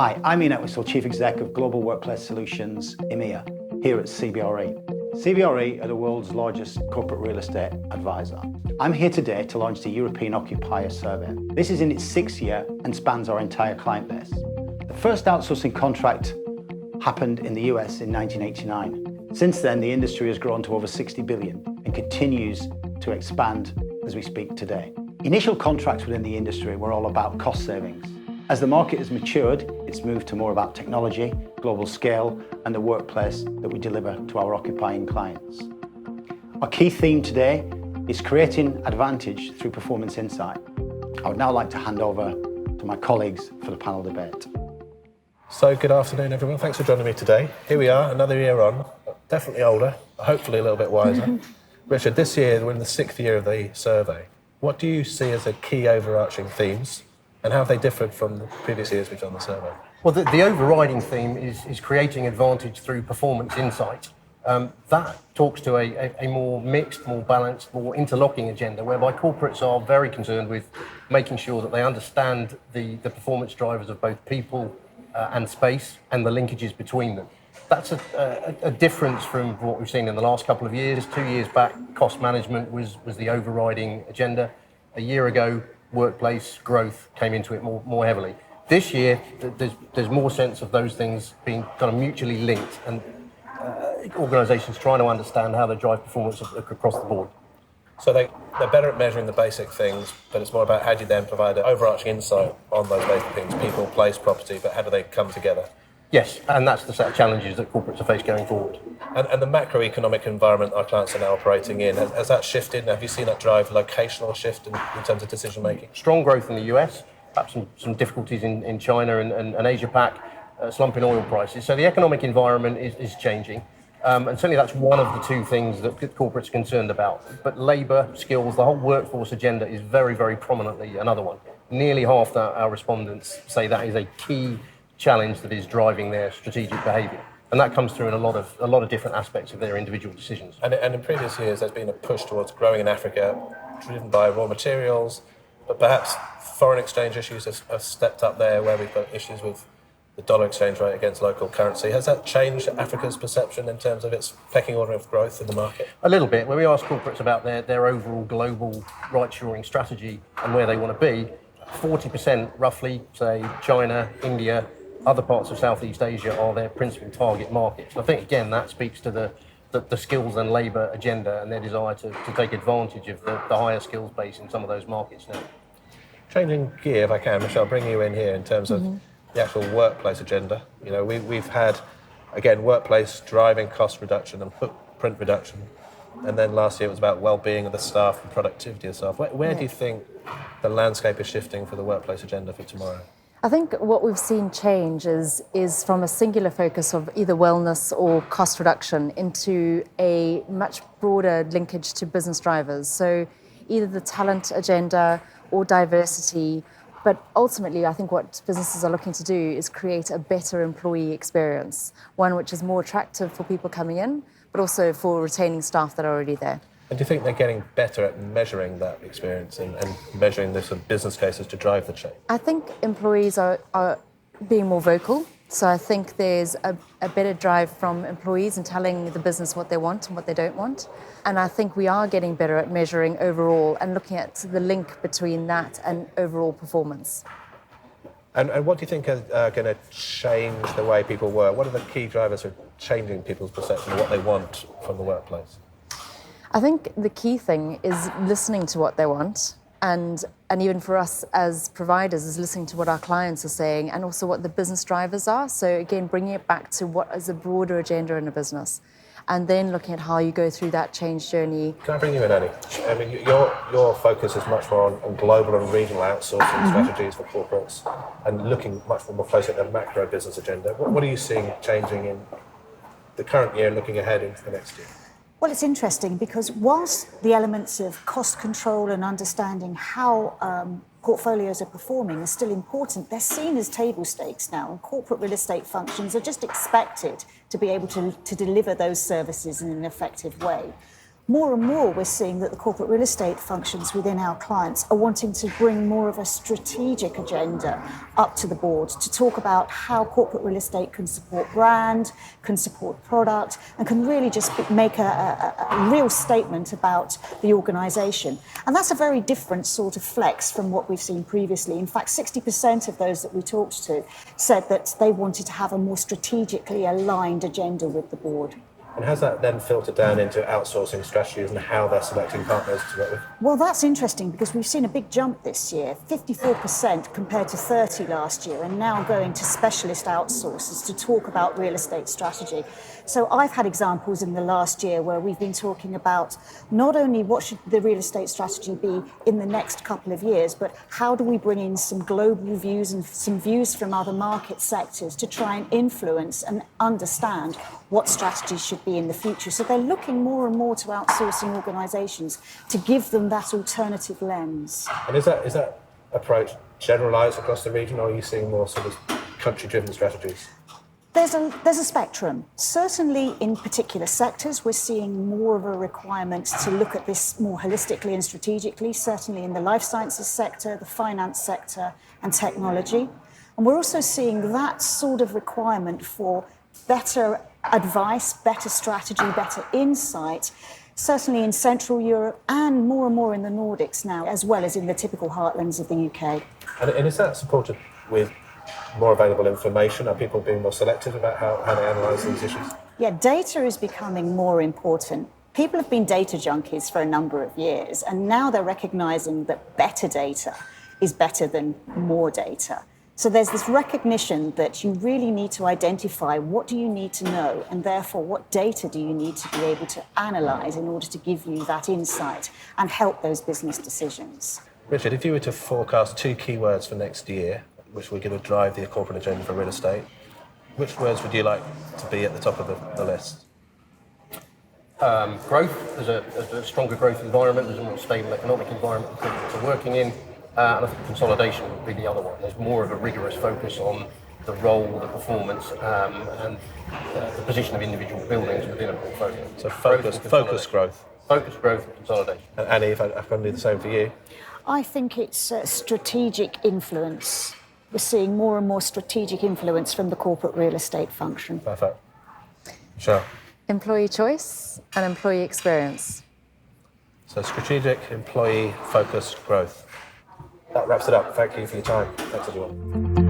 Hi, I'm Ian Etwistle, Chief Exec of Global Workplace Solutions, EMEA, here at CBRE. CBRE are the world's largest corporate real estate advisor. I'm here today to launch the European Occupier survey. This is in its 6th year and spans our entire client base. The first outsourcing contract happened in the US in 1989. Since then, the industry has grown to over 60 billion and continues to expand as we speak today. Initial contracts within the industry were all about cost savings. As the market has matured, it's moved to more about technology, global scale, and the workplace that we deliver to our occupying clients. Our key theme today is creating advantage through performance insight. I would now like to hand over to my colleagues for the panel debate. So good afternoon, everyone. Thanks for joining me today. Here we are, another year on, definitely older, hopefully a little bit wiser. Richard, this year we're in the 6th year of the survey. What do you see as the key overarching themes, and how have they differed from the previous years we've done the survey? Well, the overriding theme is creating advantage through performance insight. That talks to a more mixed, more balanced, more interlocking agenda, whereby corporates are very concerned with making sure that they understand the performance drivers of both people and space and the linkages between them. That's a difference from what we've seen in the last couple of years. 2 years back, cost management was the overriding agenda. A year ago, workplace growth came into it more heavily. This year, there's more sense of those things being kind of mutually linked, and organisations trying to understand how they drive performance across the board. So they're better at measuring the basic things, but it's more about how do you then provide an overarching insight on those basic things, people, place, property, but how do they come together? Yes, and that's the set of challenges that corporates are faced going forward. And the macroeconomic environment our clients are now operating in, has that shifted? Have you seen that drive locational shift in terms of decision making? Strong growth in the US, perhaps some difficulties in China and Asia Pac, slump in oil prices. So the economic environment is changing. And certainly that's one of the two things that corporates are concerned about. But labour, skills, the whole workforce agenda is very, very prominently another one. Nearly half our respondents say that is a key challenge that is driving their strategic behaviour. And that comes through in a lot of different aspects of their individual decisions. And in previous years, there's been a push towards growing in Africa, driven by raw materials, but perhaps foreign exchange issues have stepped up there, where we've got issues with the dollar exchange rate against local currency. Has that changed Africa's perception in terms of its pecking order of growth in the market? A little bit. When we ask corporates about their overall global right-shoring strategy and where they want to be, 40% roughly say China, India, other parts of Southeast Asia are their principal target markets. I think, again, that speaks to the skills and labour agenda and their desire to take advantage of the higher skills base in some of those markets now. Changing gear, if I can, Michelle, bring you in here in terms of the actual workplace agenda. You know, we've had, again, workplace driving cost reduction and footprint reduction. And then last year it was about well-being of the staff and productivity of staff. Where do you think the landscape is shifting for the workplace agenda for tomorrow? I think what we've seen change is from a singular focus of either wellness or cost reduction into a much broader linkage to business drivers. So either the talent agenda or diversity, but ultimately I think what businesses are looking to do is create a better employee experience, one which is more attractive for people coming in, but also for retaining staff that are already there. And do you think they're getting better at measuring that experience and measuring the sort of business cases to drive the change? I think employees are being more vocal. So I think there's a better drive from employees in telling the business what they want and what they don't want. And I think we are getting better at measuring overall and looking at the link between that and overall performance. And what do you think are going to change the way people work? What are the key drivers for changing people's perception of what they want from the workplace? I think the key thing is listening to what they want, and even for us as providers is listening to what our clients are saying and also what the business drivers are. So again, bringing it back to what is a broader agenda in a business, and then looking at how you go through that change journey. Can I bring you in, Annie? I mean, your focus is much more on global and regional outsourcing strategies for corporates and looking much more closely at the macro business agenda. What are you seeing changing in the current year and looking ahead into the next year? Well, it's interesting because whilst the elements of cost control and understanding how portfolios are performing are still important, they're seen as table stakes now, and corporate real estate functions are just expected to be able to deliver those services in an effective way. more and more we're seeing that the corporate real estate functions within our clients are wanting to bring more of a strategic agenda up to the board to talk about how corporate real estate can support brand, can support product, and can really just make a real statement about the organisation. And that's a very different sort of flex from what we've seen previously. In fact, 60% of those that we talked to said that they wanted to have a more strategically aligned agenda with the board. And has that then filtered down into outsourcing strategies and how they're selecting partners to work with? Well, that's interesting because we've seen a big jump this year, 54% compared to 30% last year, and now going to specialist outsourcers to talk about real estate strategy. So I've had examples in the last year where we've been talking about not only what should the real estate strategy be in the next couple of years, but how do we bring in some global views and some views from other market sectors to try and influence and understand what strategies should be in the future. So they're looking more and more to outsourcing organisations to give them that alternative lens. And is that approach generalised across the region, or are you seeing more sort of country-driven strategies? There's a spectrum. Certainly in particular sectors, we're seeing more of a requirement to look at this more holistically and strategically, certainly in the life sciences sector, the finance sector, and technology. And we're also seeing that sort of requirement for better advice, better strategy, better insight, certainly in Central Europe and more in the Nordics now, as well as in the typical heartlands of the UK. And is that supported with more available information? Are people being more selective about how they analyse these issues? Yeah, data is becoming more important. People have been data junkies for a number of years, and now they're recognising that better data is better than more data. So there's this recognition that you really need to identify what do you need to know, and therefore what data do you need to be able to analyse in order to give you that insight and help those business decisions. Richard, if you were to forecast 2 key words for next year, which were going to drive the corporate agenda for real estate, which words would you like to be at the top of the list? Growth. There's a stronger growth environment, there's a more stable economic environment for working in, and I think consolidation would be the other one. There's more of a rigorous focus on the role, the performance, and the position of individual buildings within a portfolio. So focused growth. Focused growth and consolidation. And Annie, if I can do the same for you? I think it's strategic influence. We're seeing more and more strategic influence from the corporate real estate function. Perfect. Sure. Employee choice and employee experience. So strategic, employee-focused growth. That wraps it up. Thank you for your time. Thanks, everyone.